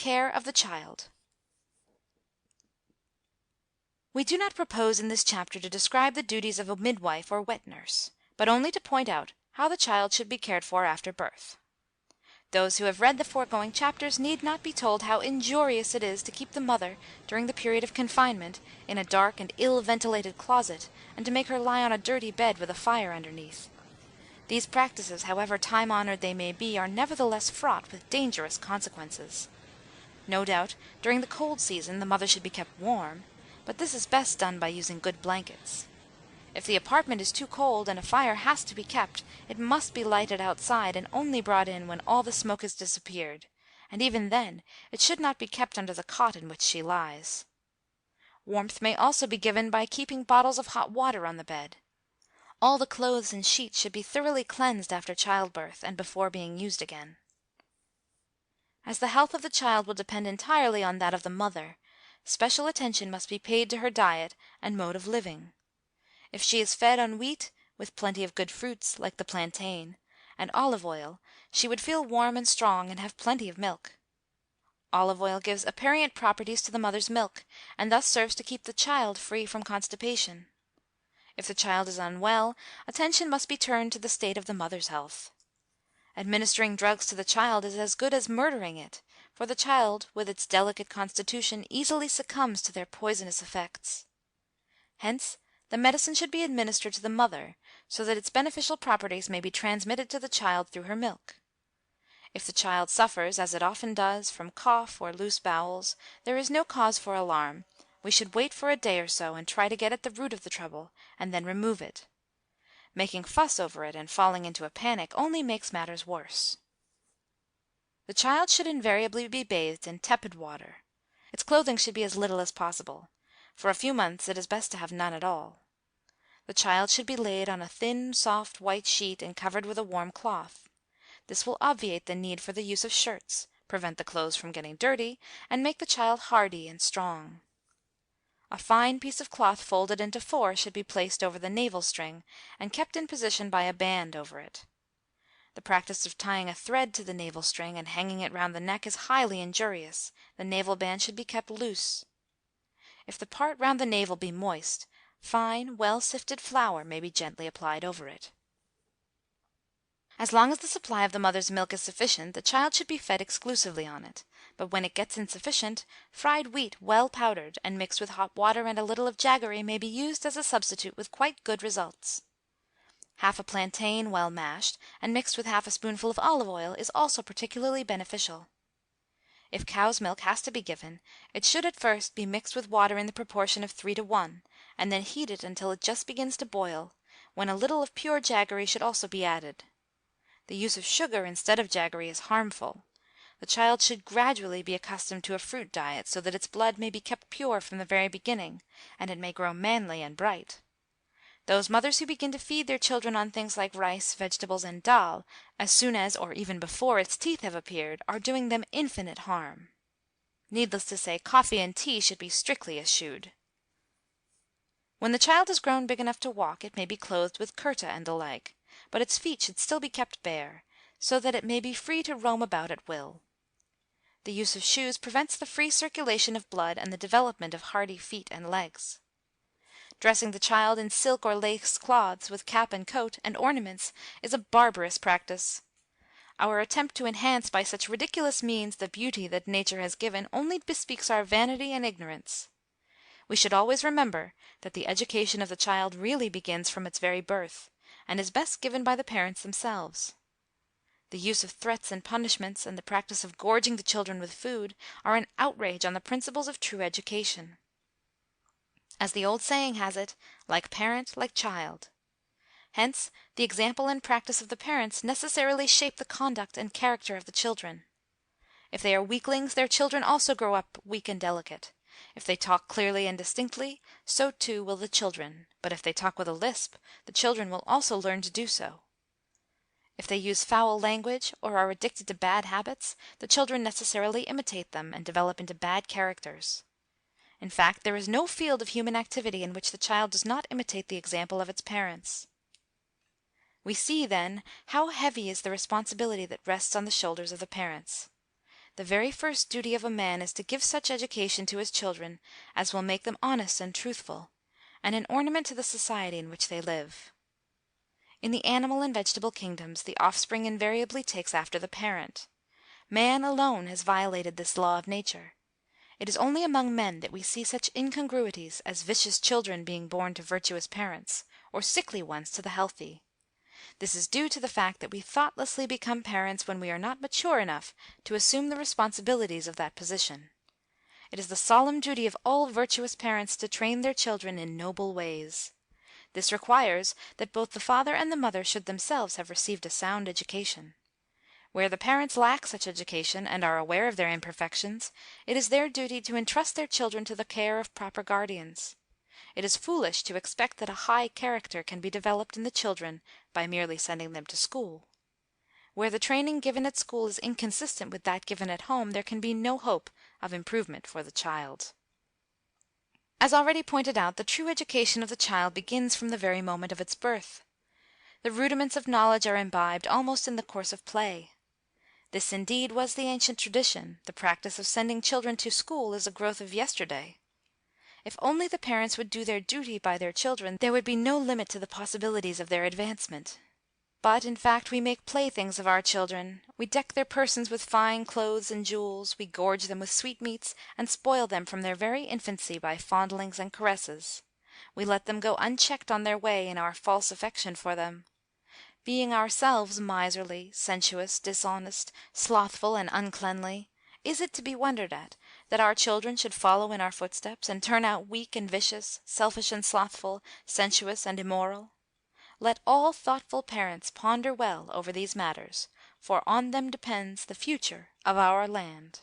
Care of the Child. We do not propose in this chapter to describe the duties of a midwife or wet nurse, but only to point out how the child should be cared for after birth. Those who have read the foregoing chapters need not be told how injurious it is to keep the mother, during the period of confinement, in a dark and ill-ventilated closet, and to make her lie on a dirty bed with a fire underneath. These practices, however time-honored they may be, are nevertheless fraught with dangerous consequences. No doubt, during the cold season the mother should be kept warm, but this is best done by using good blankets. If the apartment is too cold and a fire has to be kept, it must be lighted outside and only brought in when all the smoke has disappeared, and even then it should not be kept under the cot in which she lies. Warmth may also be given by keeping bottles of hot water on the bed. All the clothes and sheets should be thoroughly cleansed after childbirth and before being used again. As the health of the child will depend entirely on that of the mother, special attention must be paid to her diet and mode of living. If she is fed on wheat, with plenty of good fruits, like the plantain, and olive oil, she would feel warm and strong and have plenty of milk. Olive oil gives aperient properties to the mother's milk, and thus serves to keep the child free from constipation. If the child is unwell, attention must be turned to the state of the mother's health. Administering drugs to the child is as good as murdering it, for the child, with its delicate constitution, easily succumbs to their poisonous effects. Hence, the medicine should be administered to the mother, so that its beneficial properties may be transmitted to the child through her milk. If the child suffers, as it often does, from cough or loose bowels, there is no cause for alarm. We should wait for a day or so and try to get at the root of the trouble, and then remove it. Making fuss over it and falling into a panic only makes matters worse. The child should invariably be bathed in tepid water. Its clothing should be as little as possible. For a few months it is best to have none at all. The child should be laid on a thin, soft, white sheet and covered with a warm cloth. This will obviate the need for the use of shirts, prevent the clothes from getting dirty, and make the child hardy and strong. A fine piece of cloth folded into four should be placed over the navel string, and kept in position by a band over it. The practice of tying a thread to the navel string and hanging it round the neck is highly injurious. The navel band should be kept loose. If the part round the navel be moist, fine, well-sifted flour may be gently applied over it. As long as the supply of the mother's milk is sufficient, the child should be fed exclusively on it, but when it gets insufficient, fried wheat well powdered and mixed with hot water and a little of jaggery may be used as a substitute with quite good results. Half a plantain well mashed and mixed with half a spoonful of olive oil is also particularly beneficial. If cow's milk has to be given, it should at first be mixed with water in the proportion of 3 to 1, and then heated until it just begins to boil, when a little of pure jaggery should also be added. The use of sugar instead of jaggery is harmful. The child should gradually be accustomed to a fruit diet, so that its blood may be kept pure from the very beginning, and it may grow manly and bright. Those mothers who begin to feed their children on things like rice, vegetables, and dal, as soon as or even before its teeth have appeared, are doing them infinite harm. Needless to say, coffee and tea should be strictly eschewed. When the child has grown big enough to walk, it may be clothed with kurta and the like, but its feet should still be kept bare, so that it may be free to roam about at will. The use of shoes prevents the free circulation of blood and the development of hardy feet and legs. Dressing the child in silk or lace cloths, with cap and coat, and ornaments, is a barbarous practice. Our attempt to enhance by such ridiculous means the beauty that nature has given only bespeaks our vanity and ignorance. We should always remember that the education of the child really begins from its very birth, and is best given by the parents themselves. The use of threats and punishments, and the practice of gorging the children with food, are an outrage on the principles of true education. As the old saying has it, like parent, like child. Hence, the example and practice of the parents necessarily shape the conduct and character of the children. If they are weaklings, their children also grow up weak and delicate. If they talk clearly and distinctly, so too will the children, but if they talk with a lisp, the children will also learn to do so. If they use foul language, or are addicted to bad habits, the children necessarily imitate them, and develop into bad characters. In fact, there is no field of human activity in which the child does not imitate the example of its parents. We see, then, how heavy is the responsibility that rests on the shoulders of the parents. The very first duty of a man is to give such education to his children as will make them honest and truthful, and an ornament to the society in which they live. In the animal and vegetable kingdoms, the offspring invariably takes after the parent. Man alone has violated this law of nature. It is only among men that we see such incongruities as vicious children being born to virtuous parents, or sickly ones to the healthy. This is due to the fact that we thoughtlessly become parents when we are not mature enough to assume the responsibilities of that position. It is the solemn duty of all virtuous parents to train their children in noble ways. This requires that both the father and the mother should themselves have received a sound education. Where the parents lack such education, and are aware of their imperfections, it is their duty to entrust their children to the care of proper guardians. It is foolish to expect that a high character can be developed in the children by merely sending them to school. Where the training given at school is inconsistent with that given at home, there can be no hope of improvement for the child. As already pointed out, the true education of the child begins from the very moment of its birth. The rudiments of knowledge are imbibed almost in the course of play. This indeed was the ancient tradition; the practice of sending children to school is a growth of yesterday. If only the parents would do their duty by their children, there would be no limit to the possibilities of their advancement. But, in fact, we make playthings of our children; we deck their persons with fine clothes and jewels; we gorge them with sweetmeats, and spoil them from their very infancy by fondlings and caresses. We let them go unchecked on their way in our false affection for them. Being ourselves miserly, sensuous, dishonest, slothful, and uncleanly, is it to be wondered at that our children should follow in our footsteps, and turn out weak and vicious, selfish and slothful, sensuous and immoral? Let all thoughtful parents ponder well over these matters, for on them depends the future of our land.